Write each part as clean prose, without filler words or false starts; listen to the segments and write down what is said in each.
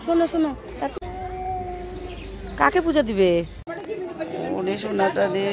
শোনো শোনো, কাকে পূজা দিবে? ওরে সোনাটা রে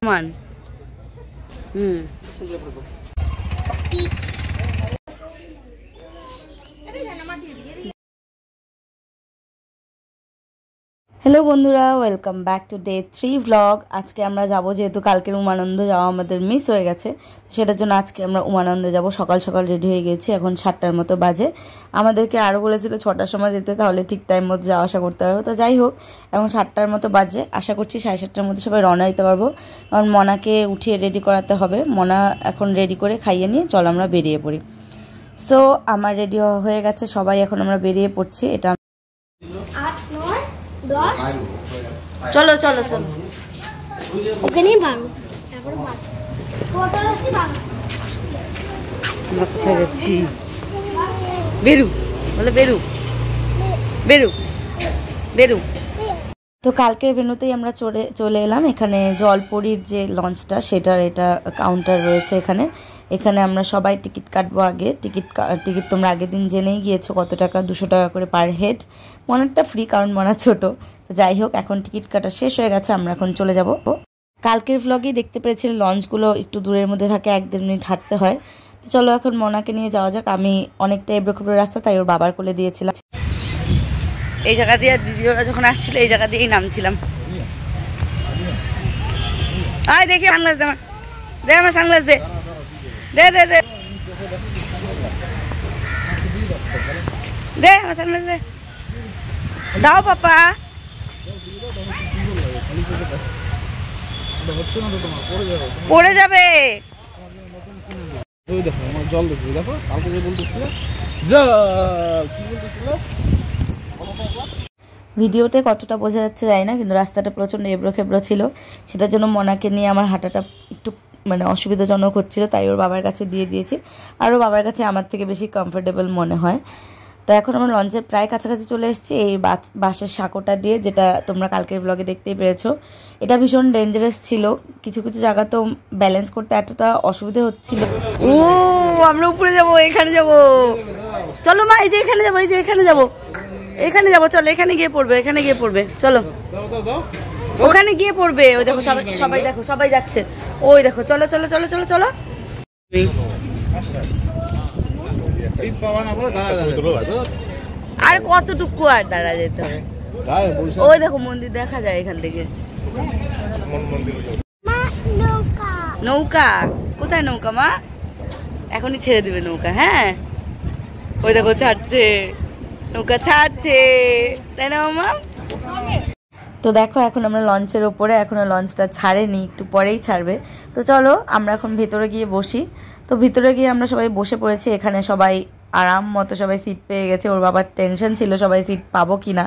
মান। হ্যালো বন্ধুরা, welcome back to day 3 blog. আজকে আমরা যাব, যেহেতু কালকের উমানন্দ যাওয়া আমাদের মিস হয়ে গেছে, সেটার জন্য আজকে আমরা উমানন্দে যাব। সকাল সকাল রেডি হয়ে গেছি, এখন 7টার মতো বাজে। আমাদেরকে আরও বলেছিল 6টার সময় যেতে, তাহলে ঠিক টাইম মতো যাওয়া আসা করতে পারবো। তো যাই হোক, এখন 7টার মতো বাজে। আশা করছি 7:30টার মধ্যে সবাই রওনা দিতে পারবো, কারণ মনাকে উঠিয়ে রেডি করাতে হবে। মনা এখন রেডি করে খাইয়ে নিয়ে চলো আমরা বেরিয়ে পড়ি। সো আমার রেডি হয়ে গেছে সবাই, এখন আমরা বেরিয়ে পড়ছি। এটা 8, 9, 10 চলো চলো চলো, ওকে নিয়ে 12 তারপরে 12 টোটাল হচ্ছে 12। আমরা কোথায় যাচ্ছি? বেরু বলে, বেরু বেরু বেরু। তো কালকের ভেন্যুতেই আমরা চলে এলাম। এখানে জলপরীর যে লঞ্চটা, সেটার এটা কাউন্টার রয়েছে এখানে। এখানে আমরা সবাই টিকিট কাটবো আগে। টিকিট তোমরা আগের দিন জেনেই গিয়েছো কত টাকা, 200 টাকা করে পার হেড। মনেরটা ফ্রি, কারণ মনা ছোট। তো যাই হোক, এখন টিকিট কাটা শেষ হয়ে গেছে, আমরা এখন চলে যাব। কালকের ভ্লগেই দেখতে পেরেছিলে লঞ্চগুলো একটু দূরের মধ্যে থাকে, 1-1.5 মিনিট হাঁটতে হয়। তো চলো এখন মনাকে নিয়ে যাওয়া যাক। আমি অনেকটা এবড়ো রাস্তা, তাই ওর বাবার কোলে দিয়েছিলাম। এই জায়গা দিয়ে দিদি ওরা যখন আসছিল, এই জায়গা দিয়েই নামছিলাম। আয় দেখি সানগ্লাস দে আমার, দে আমার সানগ্লাস দে, দে দে দে দে আমার সানগ্লাস দে, দাও পাপা। পড়ে যাবে। জল দেখো, দেখো কালকে যে বলতেছিল ভিডিওতে কতটা বোঝা যাচ্ছে জানি না, কিন্তু রাস্তাটা প্রচণ্ড এবড়ো খেবড়ো ছিল। সেটার জন্য মনাকে নিয়ে আমার হাঁটাটা একটু অসুবিধাজনক হচ্ছিল, তাই ওর বাবার কাছে দিয়ে দিয়েছি। আর ওর বাবার কাছে আমার থেকে বেশি কমফোর্টেবল মনে হয়। তো এখন আমরা লঞ্চের প্রায় কাছাকাছি চলে এসেছি, এই বাসের সাঁকোটা দিয়ে, যেটা তোমরা কালকের ব্লগে দেখতেই পেরেছো। এটা ভীষণ ডেঞ্জারাস ছিল, কিছু কিছু জায়গা তো ব্যালেন্স করতে এতটা অসুবিধা হচ্ছিল। ও আমরা উপরে যাব, এখানে যাব, চলো মা, এই যে এখানে যাবো, এই যে এখানে যাবো, এখানে যাবো, চলো এখানে গিয়ে পড়বে, এখানে গিয়ে পড়বে, চলো ওখানে গিয়ে পড়বে। ওই দেখো সবাই দেখো, সবাই যাচ্ছে, ওই দেখো, চলো চলো চলো চলো চলো। আর কতটুকু আর দাঁড়া যেতে হবে? ওই দেখো মন্দির দেখা যায় এখান থেকে। নৌকা কোথায়? নৌকা মা এখনই ছেড়ে দিবে নৌকা। হ্যাঁ ওই দেখো ছাড়ছে, নৌকা ছাড়ছে, তাই না মামা? তো দেখো এখন আমরা লঞ্চের ওপরে, এখনো লঞ্চটা ছাড়েনি, একটু পরেই ছাড়বে। তো চলো আমরা এখন ভেতরে গিয়ে বসি। তো ভিতরে গিয়ে আমরা সবাই বসে পড়েছি। এখানে সবাই আরাম মতো সবাই সিট পেয়ে গেছে। ওর বাবার টেনশন ছিল সবাই সিট পাবো কি না।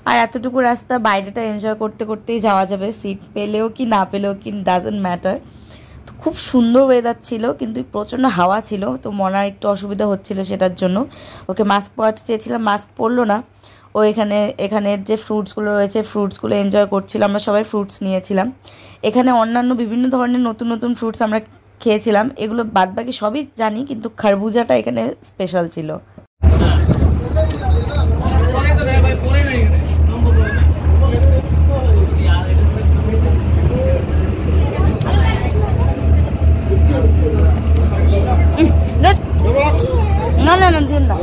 আর এতটুকু রাস্তা বাইরেটা এনজয় করতে করতেই যাওয়া যাবে, সিট পেলেও কি না পেলেও কি ডাজন্ট ম্যাটার। তো খুব সুন্দর ওয়েদার ছিল, কিন্তু প্রচণ্ড হাওয়া ছিল। তো মনার একটু অসুবিধা হচ্ছিল, সেটার জন্য ওকে মাস্ক পরাতে চেয়েছিলাম, মাস্ক পরলো না। ও এখানের যে ফ্রুটসগুলো রয়েছে, ফ্রুটসগুলো এনজয় করছিল। আমরা সবাই ফ্রুটস নিয়েছিলাম। এখানে অন্যান্য বিভিন্ন ধরনের নতুন নতুন ফ্রুটস আমরা খেয়েছিলাম। এগুলো বাদবাকি সবই জানি, কিন্তু খরবুজাটা এখানে স্পেশাল ছিল। না না না দিন না,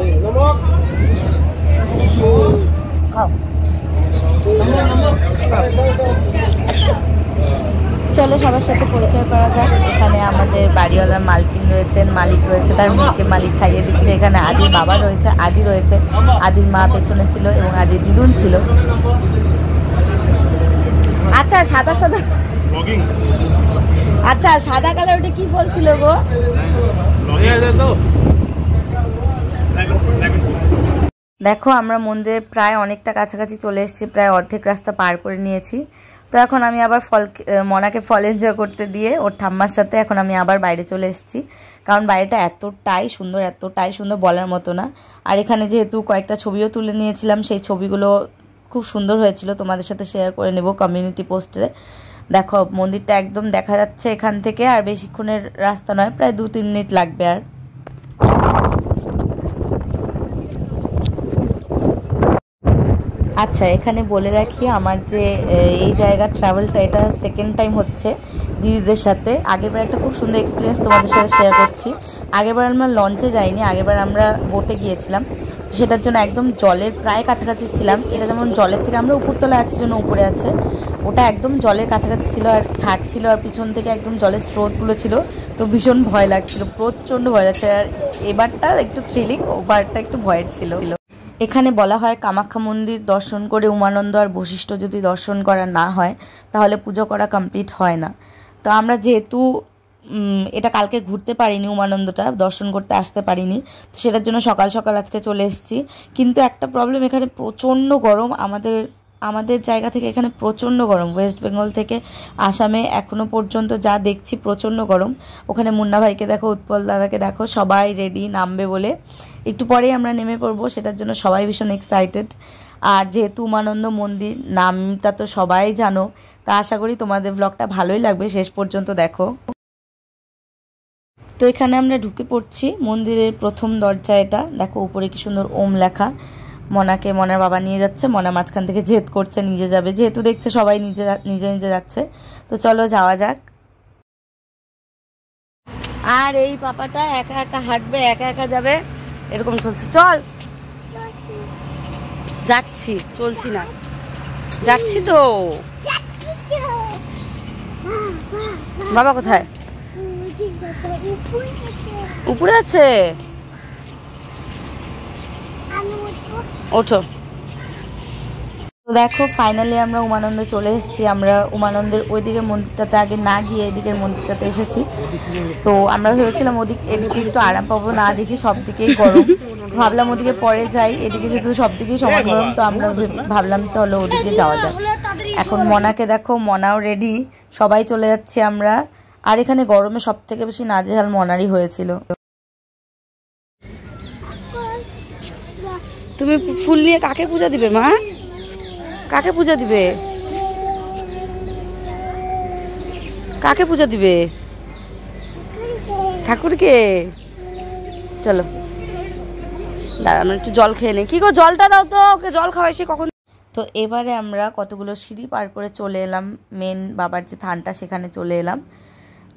চলো সবার সাথে পরিচয় করা যাক। এখানে আমাদের বাড়িওয়ালার মালকিন রয়েছেন, মালিক রয়েছে, তার মেয়েকে মালিক খাইয়ে দিচ্ছে। এখানে আদির বাবা রয়েছে, আদি রয়েছে, আদির মা পেছনে ছিল এবং আদির দিদুন ছিল। আচ্ছা সাদা সাদা, আচ্ছা সাদা কালার ওটা কি ফল ছিল গো? দেখো আমরা মন্দিরের প্রায় অনেকটা কাছাকাছি চলে এসেছি, প্রায় অর্ধেক রাস্তা পার করে নিয়েছি। তো এখন আমি আবার মনাকে ফল এনজয় করতে দিয়ে ওর ঠাম্মার সাথে এখন আমি আবার বাইরে চলে এসেছি, কারণ বাইরেটা এতটাই সুন্দর বলার মতো না। আর এখানে যেহেতু কয়েকটা ছবিও তুলে নিয়েছিলাম, সেই ছবিগুলো খুব সুন্দর হয়েছিল, তোমাদের সাথে শেয়ার করে নেব কমিউনিটি পোস্টে। দেখো মন্দিরটা একদম দেখা যাচ্ছে এখান থেকে, আর বেশিক্ষণের রাস্তা নয়, প্রায় 2-3 মিনিট লাগবে। আর আচ্ছা, এখানে বলে রাখি আমার যে এই জায়গার ট্রাভেলটা এটা সেকেন্ড টাইম হচ্ছে দিদিদের সাথে। আগেরবার একটা খুব সুন্দর এক্সপিরিয়েন্স তোমাদের সাথে শেয়ার করছি। আগেরবার আমরা লঞ্চে যাইনি, আগেরবার আমরা বোটে গিয়েছিলাম, সেটার জন্য একদম জলের প্রায় কাছাকাছি ছিলাম। এটা যেমন জলের থেকে আমরা উপরতলায় আছি জন্য উপরে আছে, ওটা একদম জলের কাছাকাছি ছিল আর ছাড় ছিল, আর পিছন থেকে একদম জলের স্রোতগুলো ছিল। তো ভীষণ ভয় লাগছিল, প্রচণ্ড ভয় লাগছে। আর এবারটা একটু থ্রিলিং, ওবারটা একটু ভয়ের ছিল। এখানে বলা হয় কামাখ্যা মন্দির দর্শন করে উমানন্দ আর বশিষ্ঠ যদি দর্শন করা না হয় তাহলে পুজো করা কমপ্লিট হয় না। তো আমরা যেহেতু এটা কালকে ঘুরতে পারিনি, উমানন্দটা দর্শন করতে আসতে পারিনি, তো সেটার জন্য সকাল সকাল আজকে চলে এসেছি। কিন্তু একটা প্রবলেম, এখানে প্রচণ্ড গরম। আমাদের জায়গা থেকে এখানে প্রচণ্ড গরম। ওয়েস্ট বেঙ্গল থেকে আসামে এখনও পর্যন্ত যা দেখছি প্রচণ্ড গরম। ওখানে মুন্না ভাইকে দেখো, উৎপল দাদাকে দেখো, সবাই রেডি নামবে বলে। একটু পরেই আমরা নেমে পড়বো, সেটার জন্য সবাই ভীষণ এক্সাইটেড। আর যেহেতু উমানন্দ মন্দির নামটা তো সবাই জানো, তা আশা করি তোমাদের ব্লগটা ভালোই লাগবে, শেষ পর্যন্ত দেখো। তো এখানে আমরা ঢুকে পড়ছি মন্দিরের প্রথম দরজা। এটা দেখো উপরে কি সুন্দর ওম লেখা। মনার বাবা নিয়ে যাচ্ছে, মনা মাঝখান থেকে জেদ করছে নিজে যাবে, যেহেতু দেখছে সবাই নিজে নিজে যাচ্ছে। তো চলো যাওয়া যাক। আর এই পাপাটা একা একা হাঁটবে, একা একা যাবে, এরকম চলছে। চল, যাচ্ছি, চলছি না, যাচ্ছি তো। বাবা কোথায়? উপরে আছে, ওঠো। তো দেখো ফাইনালি আমরা উমানন্দে চলে এসেছি। আমরা উমানন্দের ওইদিকে মন্দিরটাতে আগে না গিয়ে এদিকের মন্দিরটাতে এসেছি। তো আমরা ভেবেছিলাম এদিকে একটু আরাম পাবো, না দেখি সব দিকেই গরম। ভাবলাম ওদিকে পরে যাই, এদিকে যেহেতু সব দিকেই সমান গরম, তো আমরা ভাবলাম চলো ওদিকে যাওয়া যাক। এখন মনাকে দেখো, মনাও রেডি, সবাই চলে যাচ্ছি আমরা। আর এখানে গরমে সব থেকে বেশি নাজেহাল মনারই হয়েছিল। তুমি ফুল নিয়ে কাকে পূজা দিবে মা? কাকে পূজা দিবে? কাকে পূজা দিবে? ঠাকুরকে। চলো দাঁড়া, আমরা একটু জল খেয়ে নেই। কি গো, জলটা দাও তো, ওকে জল খাওয়াইছি কখন। তো এবারে আমরা কতগুলো সিঁড়ি পার করে চলে এলাম মেন বাবার যে থানটা, সেখানে চলে এলাম।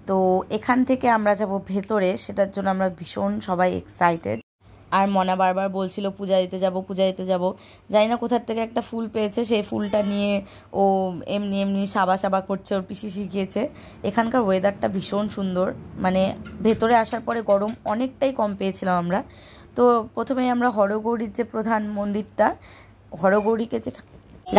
তো এখান থেকে আমরা যাব ভেতরে, সেটার জন্য আমরা ভীষণ সবাই এক্সাইটেড। আর মনা বারবার বলছিল পূজা দিতে যাব, পূজা দিতে যাব। জানি না কোথার থেকে একটা ফুল পেয়েছে, সেই ফুলটা নিয়ে ও এমনি এমনি সাবা করছে, ওর পিসি শিখিয়েছে। এখানকার ওয়েদারটা ভীষণ সুন্দর, মানে ভেতরে আসার পরে গরম অনেকটাই কম পেয়েছিলাম আমরা। তো প্রথমেই আমরা হরগৌরীর যে প্রধান মন্দিরটা, হরগৌরীকে যে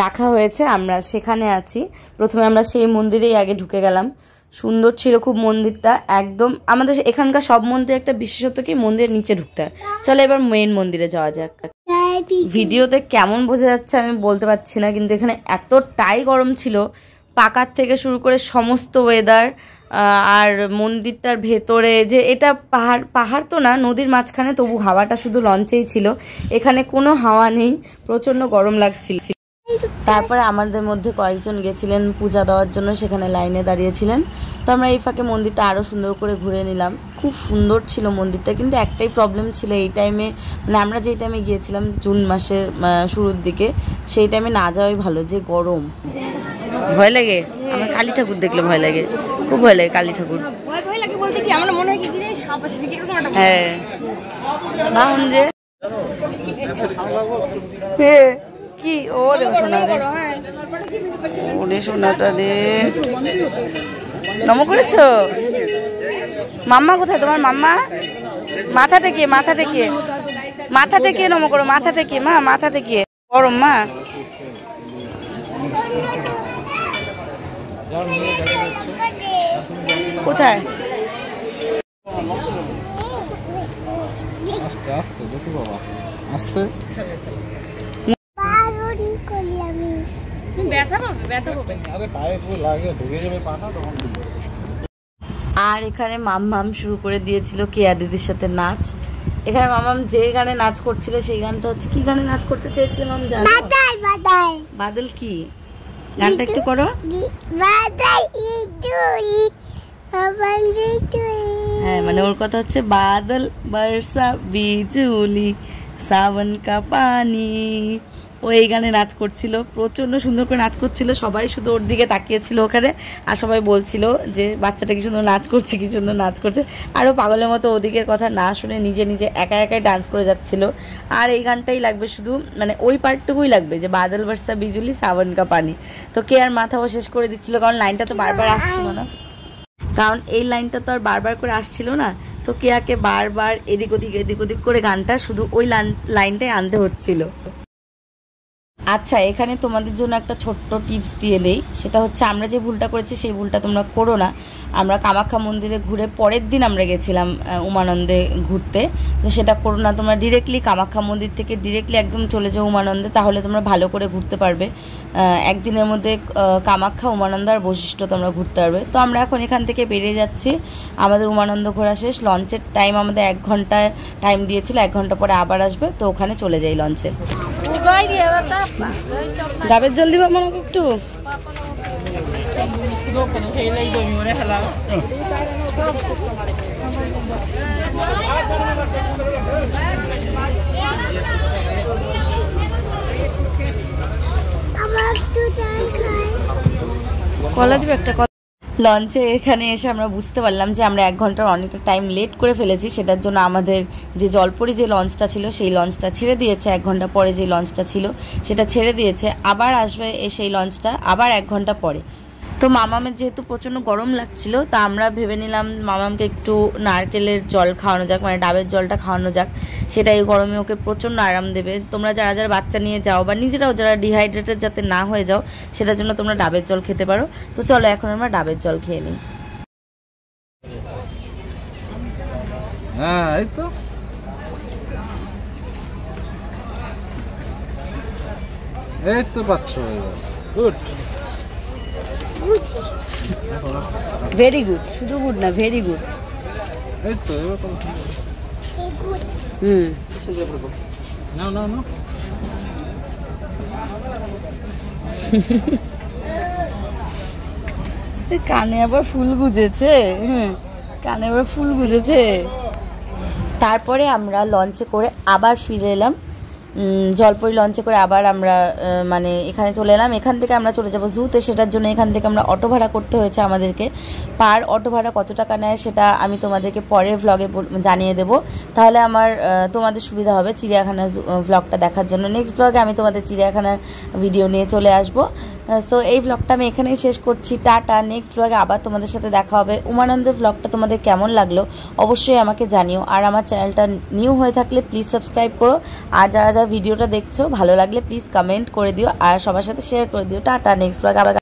রাখা হয়েছে, আমরা সেখানে আছি। প্রথমে আমরা সেই মন্দিরেই আগে ঢুকে গেলাম। সুন্দর ছিল খুব মন্দিরটা, একদম আমাদের এখানকার সব মন্দিরে একটা বিশেষত্ব কি, মন্দিরের নিচে ঢুকতে হয়। চলো এবার মেন মন্দিরে যাওয়া যাক। ভিডিওতে কেমন বোঝা যাচ্ছে আমি বলতে পারছি না, কিন্তু এখানে এতটাই গরম ছিল, পাকার থেকে শুরু করে সমস্ত ওয়েদার। আর মন্দিরটার ভেতরে যে এটা পাহাড় তো না, নদীর মাঝখানে, তবু হাওয়াটা শুধু লঞ্চেই ছিল, এখানে কোনো হাওয়া নেই, প্রচণ্ড গরম লাগছিল। তারপরে আমাদের মধ্যে কয়েকজন গেছিলেন পূজা দেওয়ার জন্য, সেখানে লাইনে দাঁড়িয়েছিলেন। তো আমরা এই ফাঁকে মন্দিরটা আরও সুন্দর করে ঘুরে নিলাম। খুব সুন্দর ছিল মন্দিরটা, কিন্তু একটাই প্রবলেম ছিল এই টাইমে, মানে আমরা যেই টাইমে গিয়েছিলাম জুন মাসের শুরুর দিকে, সেই টাইমে না যাওয়াই ভালো, যে গরম। ভয় লাগে আমার, কালী ঠাকুর দেখলে ভয় লাগে, খুব ভয় লাগে কালী ঠাকুর। হ্যাঁ বাহন যে কি, ওরে সোনা রে, ওরে সোনাটা রে, নম করেছো? মাম্মা কোথায় তোমার? মাম্মা মাথা টেকিয়ে নম করো, মাথা টেকিয়ে মা, মাথা টেকিয়ে। গরম মা, কোথায়? আস্তে আস্তে দেখো বাবা, আস্তে। আর এখানে মাম্মাম শুরু করে দিয়েছিল কেয়া দিদির সাথে নাচ। এখানে মাম্মাম যে গানে নাচ করছিল, সেই গানটা হচ্ছে, কি গানে নাচ করতে চেয়েছিল মাম জানো? বাদল। কি গানটা একটু করো। হ্যাঁ, মানে ওর কথা হচ্ছে বাদল বর্ষা বিজুলি सावन का पानी ও এই গানে নাচ করছিল, প্রচণ্ড সুন্দর করে নাচ করছিল, সবাই শুধু ওর দিকে তাকিয়েছিল ওখানে, আর সবাই বলছিল যে বাচ্চাটা কি সুন্দর নাচ করছে, কি সুন্দর নাচ করছে। আরও পাগলের মতো ওদিকের কথা না শুনে নিজে নিজে একা একাই ডান্স করে যাচ্ছিল। আর এই গানটাই লাগবে শুধু, মানে ওই পার্টটুকুই লাগবে যে বাদল বর্ষা বিজুলি সাवन का পানি। তো কে আর মাথাও শেষ করে দিচ্ছিল, কারণ লাইনটা তো বারবার আসছিল না, কারণ এই লাইনটা তো আর বারবার করে আসছিল না। তো কেয়াকে বারবার এদিক ওদিক করে গানটা শুধু ওই লাইনটাই আনতে হচ্ছিল। আচ্ছা, এখানে তোমাদের জন্য একটা ছোট্ট টিপস দিয়ে দেই, সেটা হচ্ছে আমরা যে ভুলটা করেছি সেই ভুলটা তোমরা করো না। আমরা কামাখ্যা মন্দিরে ঘুরে পরের দিন আমরা গেছিলাম উমানন্দে ঘুরতে, তো সেটা করো না। তোমরা ডিরেক্টলি কামাখ্যা মন্দির থেকে ডিরেক্টলি একদম চলে যাও উমানন্দে, তাহলে তোমরা ভালো করে ঘুরতে পারবে। একদিনের মধ্যে কামাখ্যা, উমানন্দ আর বশিষ্ঠ তোমরা ঘুরতে পারবে। তো আমরা এখন এখান থেকে বেরিয়ে যাচ্ছি, আমাদের উমানন্দ ঘোরা শেষ। লঞ্চের টাইম আমাদের 1 ঘন্টা টাইম দিয়েছিল, 1 ঘন্টা পরে আবার আসবে, তো ওখানে চলে যাই লঞ্চে। ডাবের জল দিব আমাকে একটু। কলা দিবে একটা। লঞ্চে এখানে এসে আমরা বুঝতে পারলাম যে আমরা 1 ঘন্টার অনেকটা টাইম লেট করে ফেলেছি। সেটার জন্য আমাদের যে জলপরি যে লঞ্চটা ছিল সেই লঞ্চটা ছেড়ে দিয়েছে, 1 ঘন্টা পরে যে লঞ্চটা ছিল সেটা ছেড়ে দিয়েছে। আবার আসবে সেই লঞ্চটা আবার 1 ঘন্টা পরে। তো মামামের যেহেতু প্রচণ্ড গরম লাগছিল, তা আমরা ভেবে নিলাম মামামকে একটু নারকেলের জল খাওয়ানো যাক, মানে ডাবের জলটা খাওয়ানো যাক, সেটা এই গরমে ওকে প্রচণ্ড আরাম দেবে। তোমরা যারা যারা বাচ্চা নিয়ে যাও বা নিজেরাও যারা ডিহাইড্রেটেড যাতে না হয়ে যাও, সেটার জন্য তোমরা ডাবের জল খেতে পারো। তো চলো এখন আমরা ডাবের জল খেয়ে নিই। হ্যাঁ, এই তো পাচ্ছ। গুড, ভেরি গুড, শুধু গুড না, ভেরি গুড। এই তো নাও নাও নাও। কানে আবার ফুল গুজেছে, কানে আবার ফুল গুজেছে। তারপরে আমরা লঞ্চে করে আবার ফিরে এলাম, জলপরি লঞ্চে করে আবার আমরা মানে এখানে চলে এলাম। এখান থেকে আমরা চলে যাব জুতে, সেটার জন্য এখান থেকে আমরা অটো ভাড়া করতে হয়েছে আমাদেরকে। পার অটো ভাড়া কত টাকা নেয় সেটা আমি তোমাদেরকে পরের ভ্লগে জানিয়ে দেব, তাহলে আমার তোমাদের সুবিধা হবে চিড়িয়াখানার ভ্লগটা দেখার জন্য। নেক্সট ভ্লগে আমি তোমাদের চিড়িয়াখানার ভিডিও নিয়ে চলে আসবো। সো এই ভ্লগটা আমি এখানেই শেষ করছি, টাটা। নেক্সট ভ্লগে আবার তোমাদের সাথে দেখা হবে। উমানন্দের ভ্লগটা তোমাদের কেমন লাগলো অবশ্যই আমাকে জানিও, আর আমার চ্যানেলটা নিউ হয়ে থাকলে প্লিজ সাবস্ক্রাইব করো, আর যারা যারা ভিডিওটা দেখছো ভালো লাগলে প্লিজ কমেন্ট করে দিও, আর সবার সাথে শেয়ার করে দিও। টাটা, নেক্সট ভ্লগে আবার।